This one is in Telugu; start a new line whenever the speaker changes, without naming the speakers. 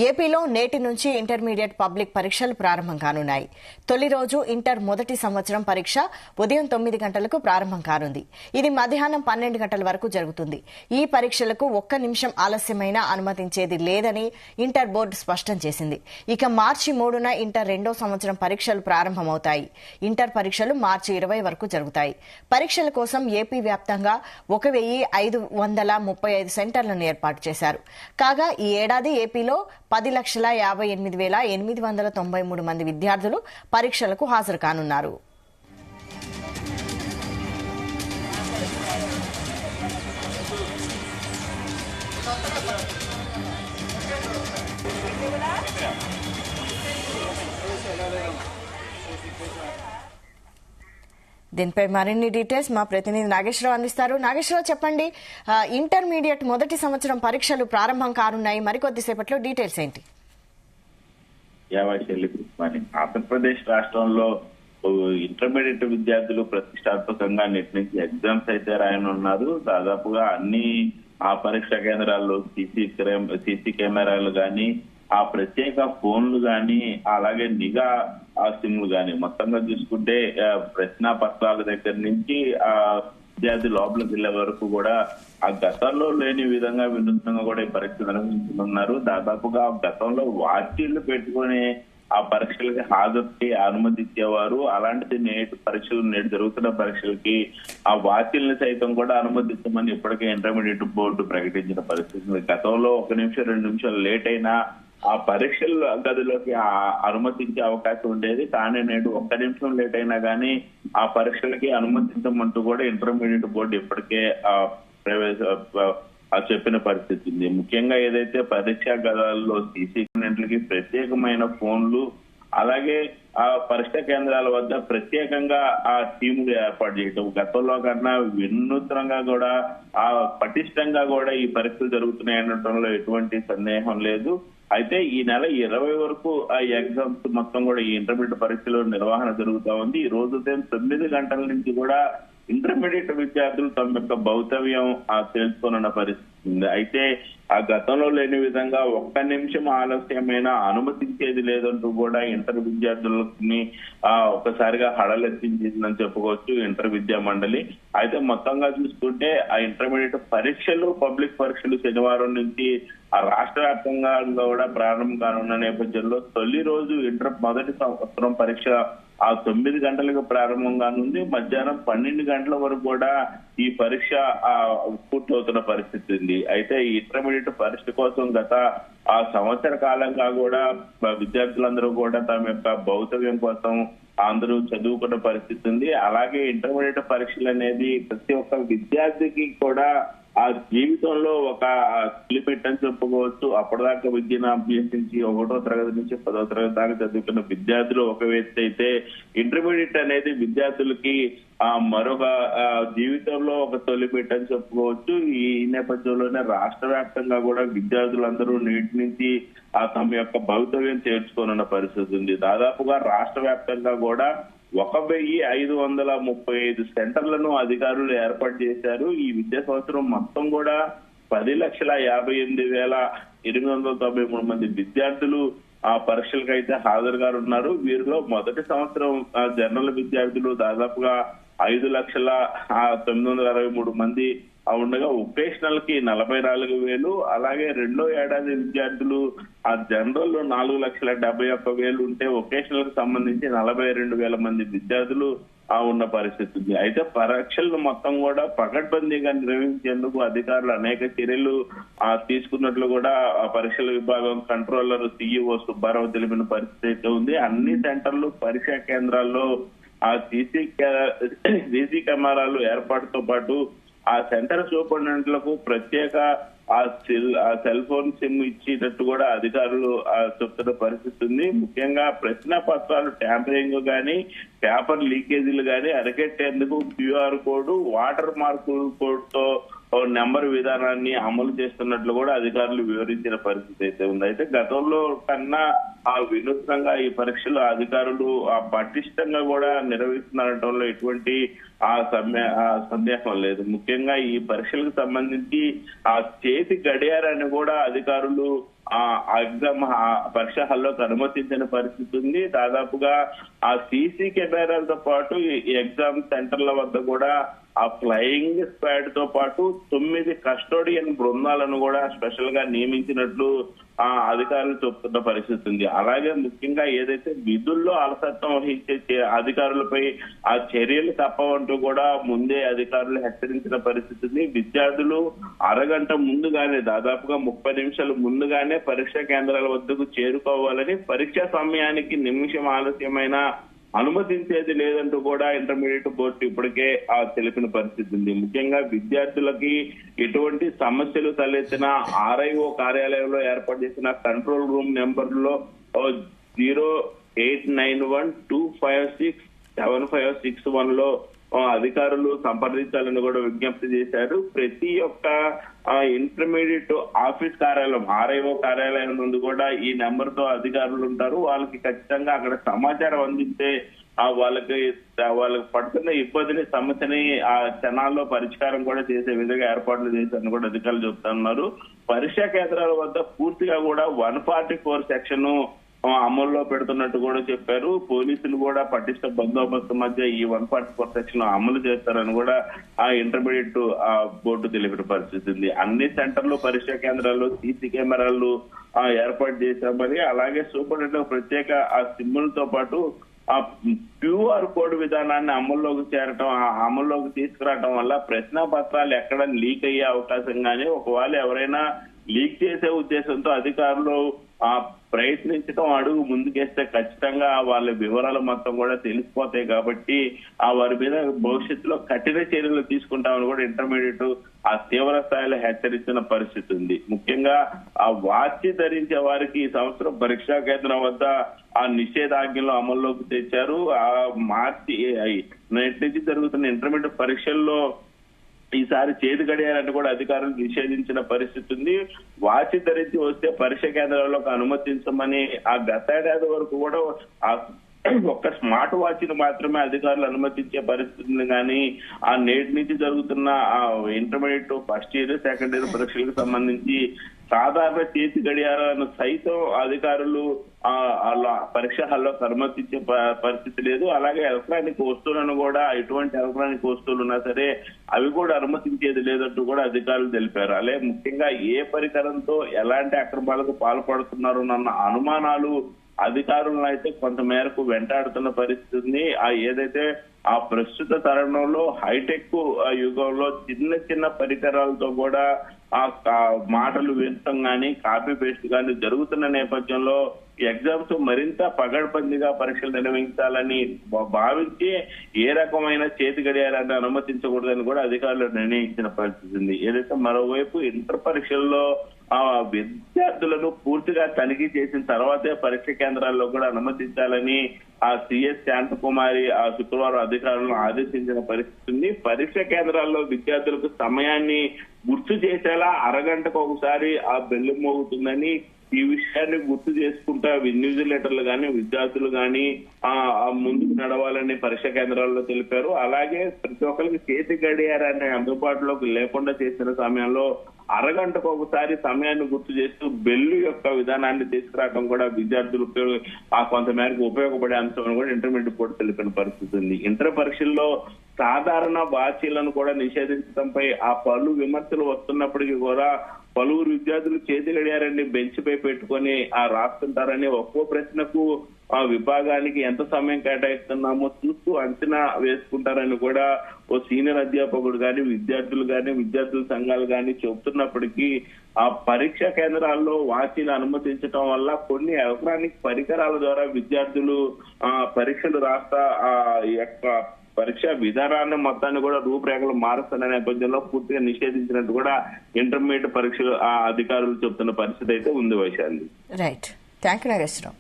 ఏపీలో నేటి నుంచి ఇంటర్మీడియట్ పబ్లిక్ పరీక్షలు ప్రారంభం కానున్నాయి. తొలి రోజు ఇంటర్ మొదటి సంవత్సరం పరీక్ష ఉదయం 9 గంటలకు ప్రారంభం కానుంది. ఇది మధ్యాహ్నం 12 గంటల వరకు జరుగుతుంది. ఈ పరీక్షలకు ఒక్క నిమిషం ఆలస్యమైనా అనుమతించేది లేదని ఇంటర్ బోర్డు స్పష్టం చేసింది. ఇక మార్చి 3న ఇంటర్ రెండో సంవత్సరం పరీక్షలు ప్రారంభమవుతాయి. ఇంటర్ పరీక్షలు మార్చి 20 వరకు జరుగుతాయి. పరీక్షల కోసం ఏపీ వ్యాప్తంగా 1535 సెంటర్లను ఏర్పాటు చేశారు. కాగా ఈ ఏడాది ఏపీలో 10,58,893 మంది విద్యార్థులు పరీక్షలకు హాజరు కానున్నారు. దీనిపై మరిన్ని డీటెయిల్స్ మా ప్రతినిధి నాగేశ్వరరావు అందిస్తారు. నాగేశ్వరరావు, చెప్పండి, ఇంటర్మీడియట్ మొదటి సంవత్సరం పరీక్షలు ప్రారంభం కానున్నాయి. మరికొద్దిసేపట్లో డీటెయిల్స్ ఏంటి?
ఆంధ్రప్రదేశ్ రాష్ట్రంలో ఇంటర్మీడియట్ విద్యార్థులు ప్రతిష్టాత్మకంగా నేటి నుంచి ఎగ్జామ్స్ అయితే రాయనున్నారు. దాదాపుగా అన్ని ఆ పరీక్షా కేంద్రాల్లో సీసీ కెమెరాలు గాని, ఆ ప్రత్యేక ఫోన్లు గాని, అలాగే నిఘా సిమ్లు గాని, మొత్తంగా చూసుకుంటే ప్రశ్న పత్రాల దగ్గర నుంచి ఆ విద్యార్థి లోపలికి వెళ్లే వరకు కూడా ఆ గతంలో లేని విధంగా వినూత్నంగా కూడా ఈ పరీక్షలు నిర్వహించుతున్నారు. దాదాపుగా గతంలో వాచీళ్లు పెట్టుకుని ఆ పరీక్షలకి హాజరుకి అనుమతి ఇచ్చేవారు. అలాంటిది నేటి జరుగుతున్న పరీక్షలకి ఆ వాచీల్ని సైతం కూడా అనుమతించమని ఇప్పటికే ఇంటర్మీడియట్ బోర్డు ప్రకటించిన పరిస్థితి. గతంలో 1 నిమిషం 2 నిమిషాలు లేట్ అయినా ఆ పరీక్షల గదిలోకి అనుమతించే అవకాశం ఉండేది. కానీ నేడు 1 నిమిషం లేట్ అయినా కానీ ఆ పరీక్షలకి అనుమతించమంటూ కూడా ఇంటర్మీడియట్ బోర్డు ఇప్పటికే చెప్పిన పరిస్థితి ఉంది. ముఖ్యంగా ఏదైతే పరీక్షా గదాల్లో సీసీ కెమెరాలకి ప్రత్యేకమైన ఫోన్లు, అలాగే ఆ పరీక్షా కేంద్రాల వద్ద ప్రత్యేకంగా ఆ టీములు ఏర్పాటు చేయటం, గతంలో కన్నా వినూత్నంగా కూడా ఆ పటిష్టంగా కూడా ఈ పరీక్షలు జరుగుతున్నాయనడంలో ఎటువంటి సందేహం లేదు. అయితే ఈ నెల 20 వరకు ఆ ఎగ్జామ్స్ మొత్తం కూడా ఈ ఇంటర్మీడియట్ పరీక్షలు నిర్వహణ జరుగుతా ఉంది. ఈ రోజు ఉదయం 9 గంటల నుంచి కూడా ఇంటర్మీడియట్ విద్యార్థులు తమ యొక్క భౌతవ్యం తెలుసుకోనున్న పరిస్థితి ఉంది. అయితే ఆ గతంలో లేని విధంగా 1 నిమిషం ఆలస్యమైనా అనుమతించేది లేదంటూ కూడా ఇంటర్ విద్యార్థులని ఒకసారిగా హడలెత్తించిందని చెప్పుకోవచ్చు ఇంటర్ విద్యా మండలి. అయితే మొత్తంగా చూసుకుంటే ఆ ఇంటర్మీడియట్ పరీక్షలు, పబ్లిక్ పరీక్షలు శనివారం నుంచి ఆ రాష్ట్ర వ్యాప్తంగా కూడా ప్రారంభం కానున్న నేపథ్యంలో తొలి రోజు ఇంటర్ మొదటి సంవత్సరం పరీక్ష 9 గంటలకు ప్రారంభం కానుంది. మధ్యాహ్నం 12 గంటల వరకు కూడా ఈ పరీక్ష పూర్తవుతున్న పరిస్థితి ఉంది. అయితే ఈ ఇంటర్మీడియట్ పరీక్ష కోసం గత సంవత్సర కాలంగా కూడా విద్యార్థులందరూ కూడా తమ యొక్క భౌతవ్యం కోసం అందరూ చదువుకున్న పరిస్థితి ఉంది. అలాగే ఇంటర్మీడియట్ పరీక్షలు అనేది ప్రతి ఒక్క విద్యార్థికి కూడా ఆ జీవితంలో ఒక లిమిట్ అని చెప్పుకోవచ్చు. అప్పటిదాకా విద్యను అభ్యసించి 1వ తరగతి నుంచి 10వ తరగతి దాకా చదువుకున్న విద్యార్థులు ఒక వ్యక్తి అయితే, ఇంటర్మీడియట్ అనేది విద్యార్థులకి మరొక జీవితంలో ఒక తొలిమెట్ అని చెప్పుకోవచ్చు. ఈ నేపథ్యంలోనే రాష్ట్ర వ్యాప్తంగా కూడా విద్యార్థులందరూ నేటి నుంచి తమ యొక్క భవితవ్యం చేర్చుకోనున్న పరిస్థితి ఉంది. దాదాపుగా రాష్ట్ర వ్యాప్తంగా కూడా 1535 సెంటర్లను అధికారులు ఏర్పాటు చేశారు. ఈ విద్యా సంవత్సరం మొత్తం కూడా 10,58,893 మంది విద్యార్థులు ఆ పరీక్షలకైతే హాజరు కానున్నారు. వీరిలో మొదటి సంవత్సరం జనరల్ విద్యార్థులు దాదాపుగా 5,09,63 మంది ఉండగా వొకేషనల్ కి 44,000, అలాగే రెండో ఏడాది విద్యార్థులు ఆ జనరల్ 4,71,000 ఉంటే వొకేషనల్ కి సంబంధించి 42,000 మంది విద్యార్థులు ఉన్న పరిస్థితి ఉంది. అయితే పరీక్షలను మొత్తం కూడా పకడ్బందీగా నిర్వహించేందుకు అధికారులు అనేక చర్యలు తీసుకున్నట్లు కూడా పరీక్షల విభాగం కంట్రోలర్ CEO సుబ్బారావు తెలిపిన పరిస్థితి ఉంది. అన్ని సెంటర్లు, పరీక్షా కేంద్రాల్లో ఆ సీసీ కెమెరాలు ఏర్పాటుతో పాటు ఆ సెంటర్ సూపరింటెండెంట్లకు ప్రత్యేక ఆ సెల్ ఫోన్ సిమ్ ఇచ్చినట్టు కూడా అధికారులు చెప్తున్న పరిస్థితి ఉంది. ముఖ్యంగా ప్రశ్న పత్రాలు ట్యాంపరింగ్ గానీ, పేపర్ లీకేజీలు గానీ అరికెట్టేందుకు QR code, water mark code తో నెంబర్ విధానాన్ని అమలు చేస్తున్నట్లు కూడా అధికారులు వివరించిన పరిస్థితి అయితే ఉంది. అయితే గతంలో కన్నా వినూత్నంగా ఈ పరీక్షలు అధికారులు పటిష్టంగా కూడా నిర్వహిస్తున్నారటంలో ఎటువంటి సందేహం లేదు. ముఖ్యంగా ఈ పరీక్షలకు సంబంధించి ఆ చేతి గడియారాన్ని కూడా అధికారులు ఆ ఎగ్జామ్ పరీక్ష హాల్లోకి అనుమతించిన పరిస్థితి ఉంది. దాదాపుగా ఆ సీసీ కెమెరాలతో పాటు ఈ ఎగ్జామ్ సెంటర్ల వద్ద కూడా ఆ ఫ్లయింగ్ స్క్వాడ్ తో పాటు 9 కస్టోడియన్ బృందాలను కూడా స్పెషల్ గా నియమించినట్లు అధికారులు చెప్తున్న పరిస్థితి ఉంది. అలాగే ముఖ్యంగా ఏదైతే విధుల్లో అలసత్వం వహించే అధికారులపై ఆ చర్యలు తప్పవంటూ కూడా ముందే అధికారులు హెచ్చరించిన పరిస్థితి ఉంది. విద్యార్థులు అరగంట ముందుగానే దాదాపుగా 30 నిమిషాలు ముందుగానే పరీక్షా కేంద్రాల వద్దకు చేరుకోవాలని, పరీక్ష సమయానికి నిమిషం ఆలస్యమైన అనుమతించేది లేదంటూ కూడా ఇంటర్మీడియట్ బోర్డు ఇప్పటికే తెలిపిన పరిస్థితి ఉంది. ముఖ్యంగా విద్యార్థులకి ఎటువంటి సమస్యలు తలెత్తిన ఆర్ఐఓ కార్యాలయంలో ఏర్పాటు చేసిన కంట్రోల్ రూమ్ నెంబర్లో 0891256756 లో అధికారులు సంప్రదించాలని కూడా విజ్ఞప్తి చేశారు. ప్రతి ఒక్క ఇంటర్మీడియట్ ఆఫీస్ కార్యాలయం ఆర్ఐఓ కార్యాలయం ముందు కూడా ఈ నెంబర్ తో అధికారులు ఉంటారు. వాళ్ళకి ఖచ్చితంగా అక్కడ సమాచారం అందిస్తే వాళ్ళకి పడుతున్న ఇబ్బందిని సమస్యని ఆ క్షణాల్లో పరిష్కారం కూడా చేసే విధంగా ఏర్పాట్లు చేశారని కూడా అధికారులు చెప్తున్నారు. పరీక్షా కేంద్రాల వద్ద పూర్తిగా కూడా 144 సెక్షన్ అమల్లో పెడుతున్నట్టు కూడా చెప్పారు. పోలీసులు కూడా పటిష్ట బందోబస్తు మధ్య ఈ 144 సెక్షన్ అమలు చేస్తారని కూడా ఆ ఇంటర్మీడియట్ బోర్డు తెలిపిన పరిస్థితి ఉంది. అన్ని సెంటర్లు పరీక్షా కేంద్రాల్లో సీసీ కెమెరాలు ఏర్పాటు చేశామని, అలాగే సూపరింటెండెంట్ ప్రత్యేక ఆ సిమ్ములతో పాటు ఆ క్యూఆర్ కోడ్ విధానాన్ని అమల్లోకి తీసుకురావడం వల్ల ప్రశ్న పత్రాలు ఎక్కడ లీక్ అయ్యే అవకాశం కానీ, ఒకవేళ ఎవరైనా లీక్ చేసే ఉద్దేశంతో అధికారులు ప్రయత్నించడం అడుగు ముందుకేస్తే ఖచ్చితంగా వాళ్ళ వివరాలు మొత్తం కూడా తెలిసిపోతాయి. కాబట్టి వారి మీద భవిష్యత్తులో కఠిన చర్యలు తీసుకుంటామని కూడా ఇంటర్మీడియట్ తీవ్ర స్థాయిలో హెచ్చరించిన పరిస్థితి ఉంది. ముఖ్యంగా వాచ్ ధరించే వారికి ఈ సంవత్సరం పరీక్షా కేంద్రం వద్ద నిషేధాజ్ఞలు అమల్లోకి తెచ్చారు. మార్చి నేటి నుంచి జరుగుతున్న ఇంటర్మీడియట్ పరీక్షల్లో ఈసారి చేతి గడియారని కూడా అధికారులు నిషేధించిన పరిస్థితి ఉంది. వాచ్ ధరించి వస్తే పరీక్ష కేంద్రాల్లోకి అనుమతించమని గత ఏడాది వరకు కూడా ఒక్క స్మార్ట్ వాచ్ ని మాత్రమే అధికారులు అనుమతించే పరిస్థితిని కానీ నేటి నుంచి జరుగుతున్న intermediate first year second year పరీక్షలకు సంబంధించి సాధారణ చేతి గడియారాలను సైతం అధికారులు పరీక్ష హాల్లో అనుమతించే పరిస్థితి లేదు. అలాగే ఎలక్ట్రానిక్ వస్తువులను కూడా ఎటువంటి ఎలక్ట్రానిక్ వస్తువులు ఉన్నా సరే అవి కూడా అనుమతించేది లేదంటూ కూడా అధికారులు తెలిపారు. అలాగే ముఖ్యంగా ఏ పరికరంతో ఎలాంటి అక్రమాలకు పాల్పడుతున్నారు అన్న అనుమానాలు అధికారులను అయితే కొంత మేరకు వెంటాడుతున్న పరిస్థితి ఉంది. ఏదైతే ప్రస్తుత తరుణంలో హైటెక్ యుగంలో చిన్న పరికరాలతో కూడా మాటలు వినటం గానీ కాపీ పేస్ట్ గానీ జరుగుతున్న నేపథ్యంలో ఎగ్జామ్స్ మరింత పగడ్బందీగా పరీక్షలు నిర్వహించాలని భావించి ఏ రకమైన చేతి గడియారాన్ని అనుమతించకూడదని కూడా అధికారులు నిర్ణయించిన పరిస్థితి ఉంది. ఏదైతే మరోవైపు ఇంటర్ పరీక్షల్లో విద్యార్థులను పూర్తిగా తనిఖీ చేసిన తర్వాతే పరీక్ష కేంద్రాల్లో కూడా అనుమతించాలని సిఎస్ శాంతకుమారి శుక్రవారం అధికారులను ఆదేశించిన పరిస్థితి ఉంది. పరీక్ష కేంద్రాల్లో విద్యార్థులకు సమయాన్ని గుర్తు చేసేలా అరగంటకు ఒకసారి బెల్లు మోగుతుందని, ఈ విషయాన్ని గుర్తు చేసుకుంటా ఇన్విజిలేటర్లు కానీ విద్యార్థులు కానీ ముందుకు నడవాలని పరీక్ష కేంద్రాల్లో తెలిపారు. అలాగే ప్రతి ఒక్కరికి చేతి గడియారాన్ని అందుబాటులోకి లేకుండా చేసిన సమయంలో అరగంటకు ఒకసారి సమయాన్ని గుర్తు చేస్తూ బెల్లు యొక్క విధానాన్ని తీసుకురావడం కూడా విద్యార్థులకు కొంత మేరకు ఉపయోగపడే అంశం కూడా ఇంటర్మీడియట్ బోర్డు తెలిపిన పరిస్థితి ఉంది. ఇంటర్ పరీక్షల్లో సాధారణ వాచీలను కూడా నిషేధించడంపై పలు విమర్శలు వస్తున్నప్పటికీ కూడా పలువురు విద్యార్థులు చేతి గడియారాన్ని బెంచ్ పై పెట్టుకొని రాస్తుంటారని, ఒక్కో ప్రశ్నకు విభాగానికి ఎంత సమయం కేటాయిస్తున్నామో చూస్తూ అంచనా వేసుకుంటారని కూడా ఓ సీనియర్ అధ్యాపకుడు కానీ విద్యార్థుల సంఘాలు కానీ చెబుతున్నప్పటికీ పరీక్షా కేంద్రాల్లో వాచీలు అనుమతించడం వల్ల కొన్ని ఎలక్ట్రానిక్ పరికరాల ద్వారా విద్యార్థులు పరీక్షలు రాస్తా పరీక్ష విధానాన్ని మొత్తాన్ని కూడా రూపురేఖలు మారుస్తున్న నేపథ్యంలో పూర్తిగా నిషేధించినట్టు కూడా ఇంటర్మీడియట్ పరీక్షలు అధికారులు చెబుతున్న పరిస్థితి అయితే ఉంది. Vaishali.
Right, thank you Nageswararao.